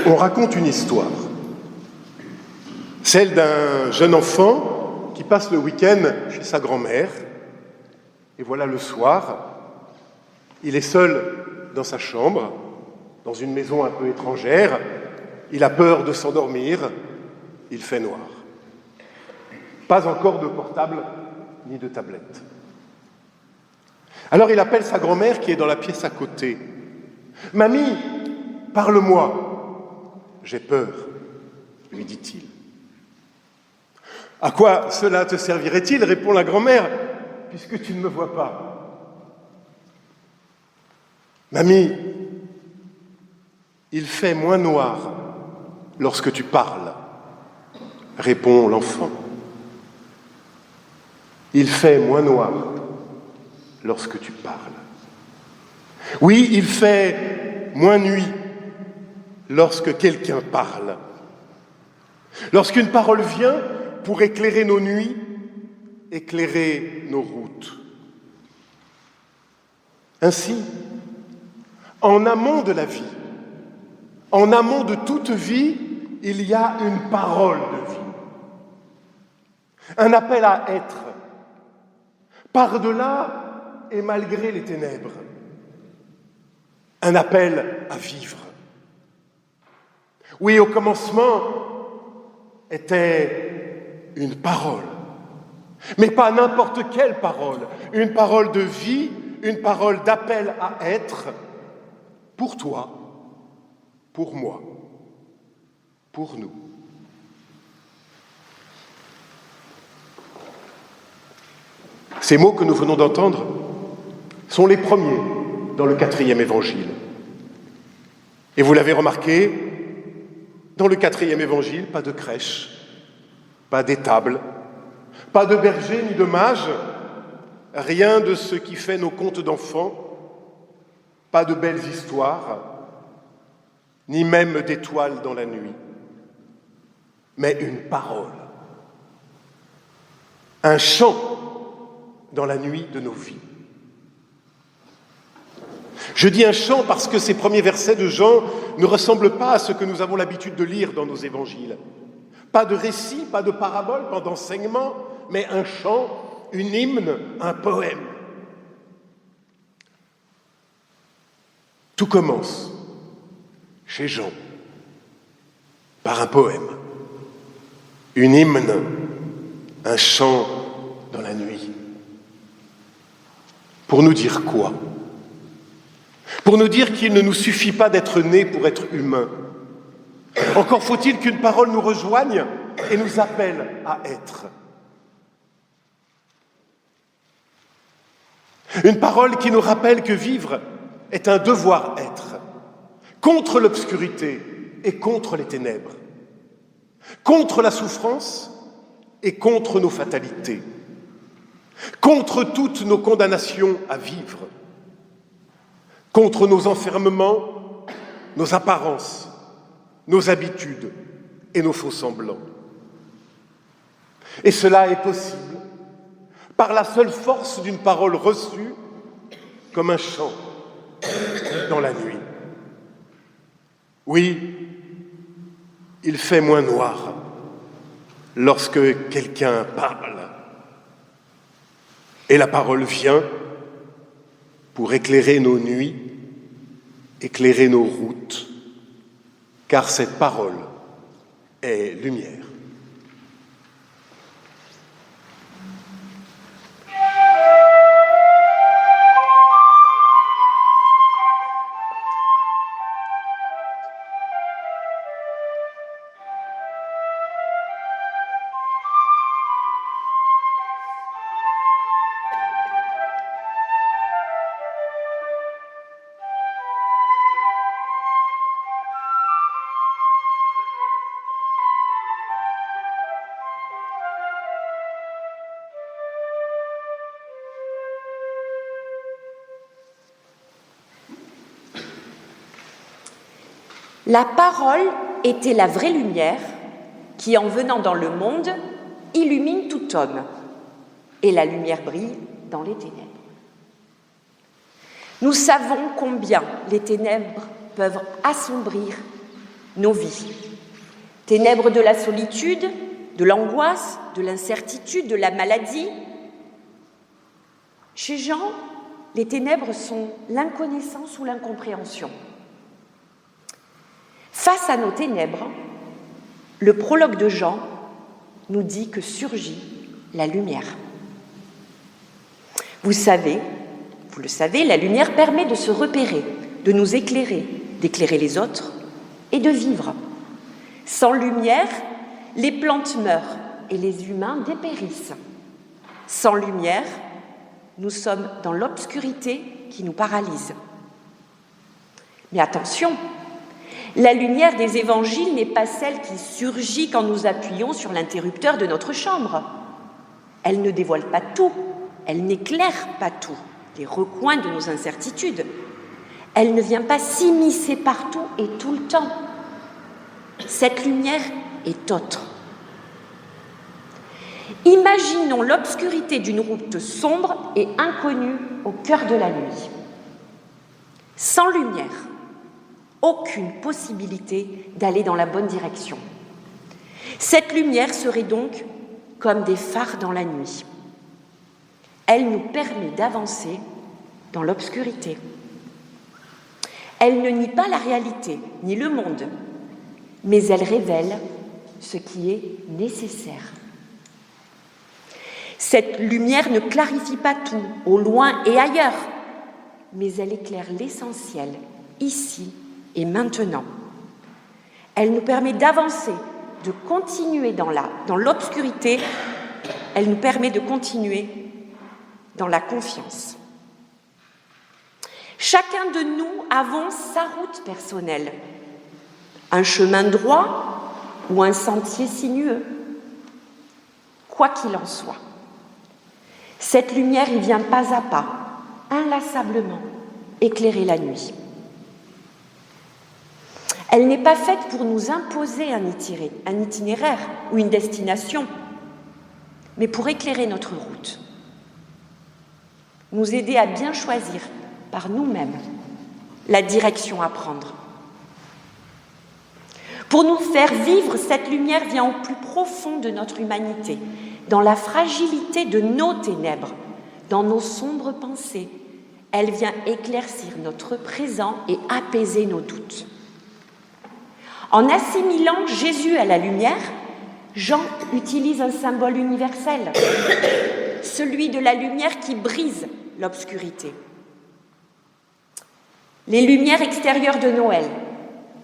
On raconte une histoire, celle d'un jeune enfant qui passe le week-end chez sa grand-mère. Et voilà le soir, il est seul dans sa chambre, dans une maison un peu étrangère. Il a peur de s'endormir, il fait noir. Pas encore de portable ni de tablette. Alors il appelle sa grand-mère qui est dans la pièce à côté. « Mamie, parle-moi. » « J'ai peur, » lui dit-il. « À quoi cela te servirait-il » répond la grand-mère, « puisque tu ne me vois pas. »« Mamie, il fait moins noir lorsque tu parles, » répond l'enfant. « Il fait moins noir lorsque tu parles. » Oui, il fait moins nuit lorsque quelqu'un parle. Lorsqu'une parole vient pour éclairer nos nuits, éclairer nos routes. Ainsi, en amont de la vie, en amont de toute vie, il y a une parole de vie. Un appel à être, par-delà et malgré les ténèbres. Un appel à vivre. Oui, au commencement était une parole, mais pas n'importe quelle parole, une parole de vie, une parole d'appel à être, pour toi, pour moi, pour nous. Ces mots que nous venons d'entendre sont les premiers dans le 4e évangile. Et vous l'avez remarqué, dans le 4e évangile, pas de crèche, pas d'étable, pas de berger ni de mage, rien de ce qui fait nos contes d'enfants, pas de belles histoires, ni même d'étoiles dans la nuit, mais une parole, un chant dans la nuit de nos vies. Je dis un chant parce que ces premiers versets de Jean ne ressemblent pas à ce que nous avons l'habitude de lire dans nos évangiles. Pas de récit, pas de parabole, pas d'enseignement, mais un chant, une hymne, un poème. Tout commence chez Jean par un poème, une hymne, un chant dans la nuit. Pour nous dire quoi ? Pour nous dire qu'il ne nous suffit pas d'être nés pour être humains. Encore faut-il qu'une parole nous rejoigne et nous appelle à être. Une parole qui nous rappelle que vivre est un devoir-être, contre l'obscurité et contre les ténèbres, contre la souffrance et contre nos fatalités, contre toutes nos condamnations à vivre, contre nos enfermements, nos apparences, nos habitudes et nos faux-semblants. Et cela est possible par la seule force d'une parole reçue comme un chant dans la nuit. Oui, il fait moins noir lorsque quelqu'un parle. Et la parole vient pour éclairer nos nuits, éclairer nos routes, car cette parole est lumière. La parole était la vraie lumière qui, en venant dans le monde, illumine tout homme, et la lumière brille dans les ténèbres. Nous savons combien les ténèbres peuvent assombrir nos vies. Ténèbres de la solitude, de l'angoisse, de l'incertitude, de la maladie. Chez Jean, les ténèbres sont l'inconnaissance ou l'incompréhension. Face à nos ténèbres, le prologue de Jean nous dit que surgit la lumière. Vous le savez, la lumière permet de se repérer, de nous éclairer, d'éclairer les autres et de vivre. Sans lumière, les plantes meurent et les humains dépérissent. Sans lumière, nous sommes dans l'obscurité qui nous paralyse. Mais attention, la lumière des évangiles n'est pas celle qui surgit quand nous appuyons sur l'interrupteur de notre chambre. Elle ne dévoile pas tout, elle n'éclaire pas tout, les recoins de nos incertitudes. Elle ne vient pas s'immiscer partout et tout le temps. Cette lumière est autre. Imaginons l'obscurité d'une route sombre et inconnue au cœur de la nuit. Sans lumière, aucune possibilité d'aller dans la bonne direction. Cette lumière serait donc comme des phares dans la nuit. Elle nous permet d'avancer dans l'obscurité. Elle ne nie pas la réalité, ni le monde, mais elle révèle ce qui est nécessaire. Cette lumière ne clarifie pas tout, au loin et ailleurs, mais elle éclaire l'essentiel, ici et maintenant. Elle nous permet d'avancer, de continuer dans l'obscurité. Elle nous permet de continuer dans la confiance. Chacun de nous avons sa route personnelle, un chemin droit ou un sentier sinueux. Quoi qu'il en soit, cette lumière y vient pas à pas, inlassablement, éclairer la nuit. Elle n'est pas faite pour nous imposer un itinéraire ou une destination, mais pour éclairer notre route, nous aider à bien choisir par nous-mêmes la direction à prendre. Pour nous faire vivre, cette lumière vient au plus profond de notre humanité, dans la fragilité de nos ténèbres, dans nos sombres pensées. Elle vient éclaircir notre présent et apaiser nos doutes. En assimilant Jésus à la lumière, Jean utilise un symbole universel, celui de la lumière qui brise l'obscurité. Les lumières extérieures de Noël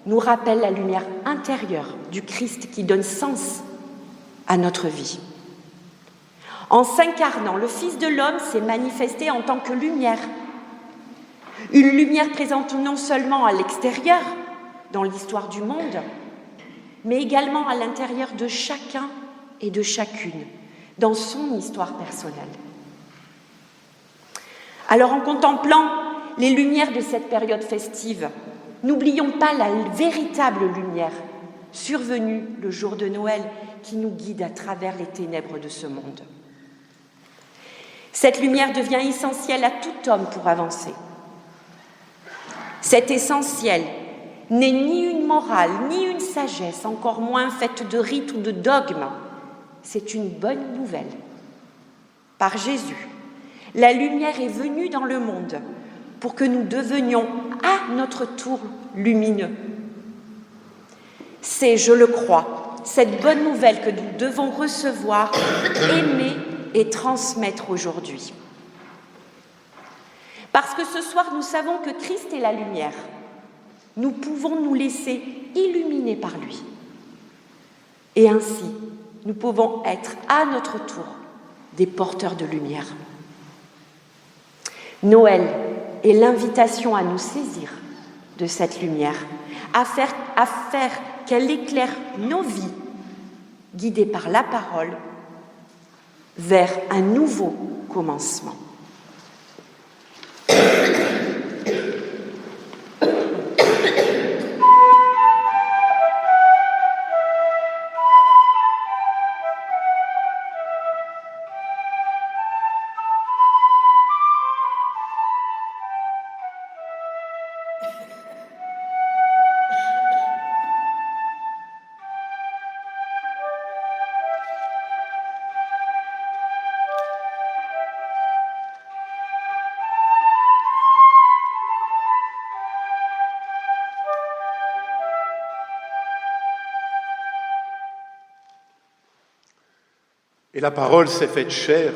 nous rappellent la lumière intérieure du Christ qui donne sens à notre vie. En s'incarnant, le Fils de l'homme s'est manifesté en tant que lumière. Une lumière présente non seulement à l'extérieur, dans l'histoire du monde, mais également à l'intérieur de chacun et de chacune, dans son histoire personnelle. Alors, en contemplant les lumières de cette période festive, n'oublions pas la véritable lumière survenue le jour de Noël qui nous guide à travers les ténèbres de ce monde. Cette lumière devient essentielle à tout homme pour avancer. Cet essentiel n'est ni une morale, ni une sagesse, encore moins faite de rites ou de dogmes. C'est une bonne nouvelle. Par Jésus, la lumière est venue dans le monde pour que nous devenions à notre tour lumineux. C'est, je le crois, cette bonne nouvelle que nous devons recevoir, aimer et transmettre aujourd'hui. Parce que ce soir, nous savons que Christ est la lumière. Nous pouvons nous laisser illuminer par lui. Et ainsi, nous pouvons être à notre tour des porteurs de lumière. Noël est l'invitation à nous saisir de cette lumière, à faire qu'elle éclaire nos vies, guidées par la parole, vers un nouveau commencement. Et la parole s'est faite chair,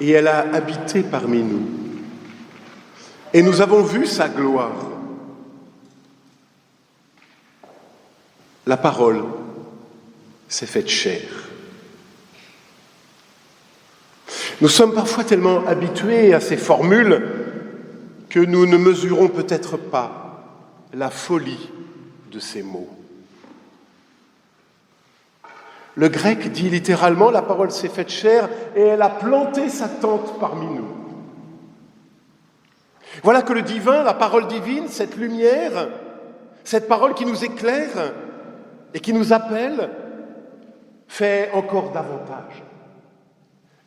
et elle a habité parmi nous. Et nous avons vu sa gloire. La parole s'est faite chair. Nous sommes parfois tellement habitués à ces formules que nous ne mesurons peut-être pas la folie de ces mots. Le grec dit littéralement « la parole s'est faite chair et elle a planté sa tente parmi nous ». Voilà que le divin, la parole divine, cette lumière, cette parole qui nous éclaire et qui nous appelle, fait encore davantage.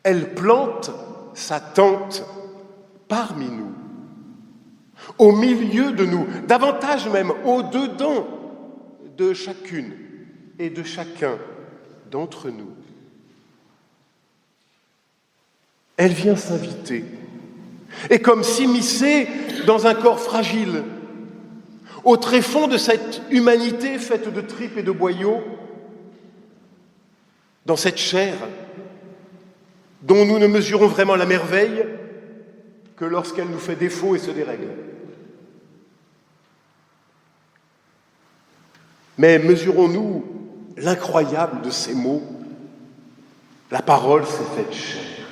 Elle plante sa tente parmi nous, au milieu de nous, davantage même au-dedans de chacune et de chacun d'entre nous. Elle vient s'inviter, et comme s'immiscer dans un corps fragile, au tréfonds de cette humanité faite de tripes et de boyaux, dans cette chair dont nous ne mesurons vraiment la merveille que lorsqu'elle nous fait défaut et se dérègle. Mais mesurons-nous l'incroyable de ces mots ? La parole s'est faite chair.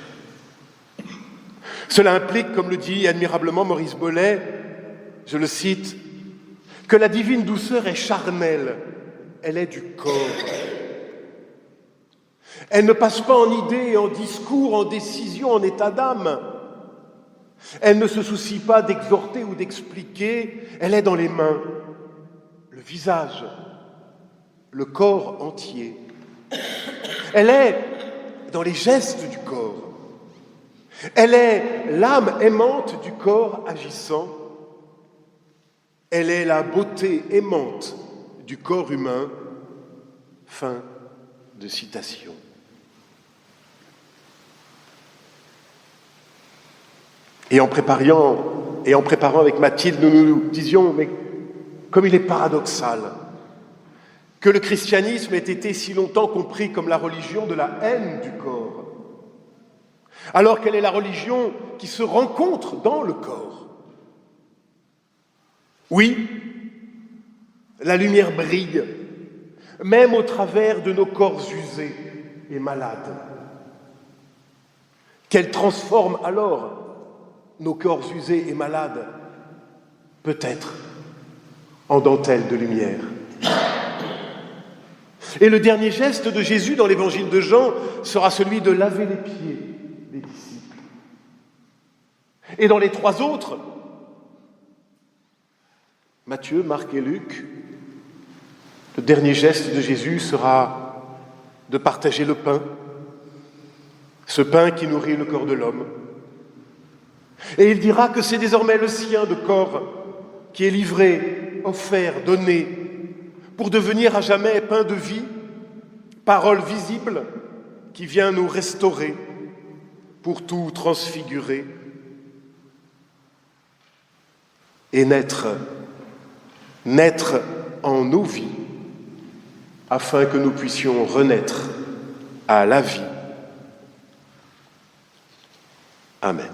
Cela implique, comme le dit admirablement Maurice Bollet, je le cite, que la divine douceur est charnelle, elle est du corps. Elle ne passe pas en idées, en discours, en décisions, en état d'âme. Elle ne se soucie pas d'exhorter ou d'expliquer, elle est dans les mains, le visage, le corps entier. Elle est dans les gestes du corps. Elle est l'âme aimante du corps agissant. Elle est la beauté aimante du corps humain. Fin de citation. Et en préparant avec Mathilde, nous nous disions, mais comme il est paradoxal que le christianisme ait été si longtemps compris comme la religion de la haine du corps, alors qu'elle est la religion qui se rencontre dans le corps. Oui, la lumière brille, même au travers de nos corps usés et malades. Qu'elle transforme alors nos corps usés et malades, peut-être en dentelle de lumière. Et le dernier geste de Jésus dans l'évangile de Jean sera celui de laver les pieds des disciples. Et dans les trois autres, Matthieu, Marc et Luc, le dernier geste de Jésus sera de partager le pain, ce pain qui nourrit le corps de l'homme. Et il dira que c'est désormais le sien de corps qui est livré, offert, donné, pour devenir à jamais pain de vie, parole visible qui vient nous restaurer, pour tout transfigurer et naître en nos vies, afin que nous puissions renaître à la vie. Amen.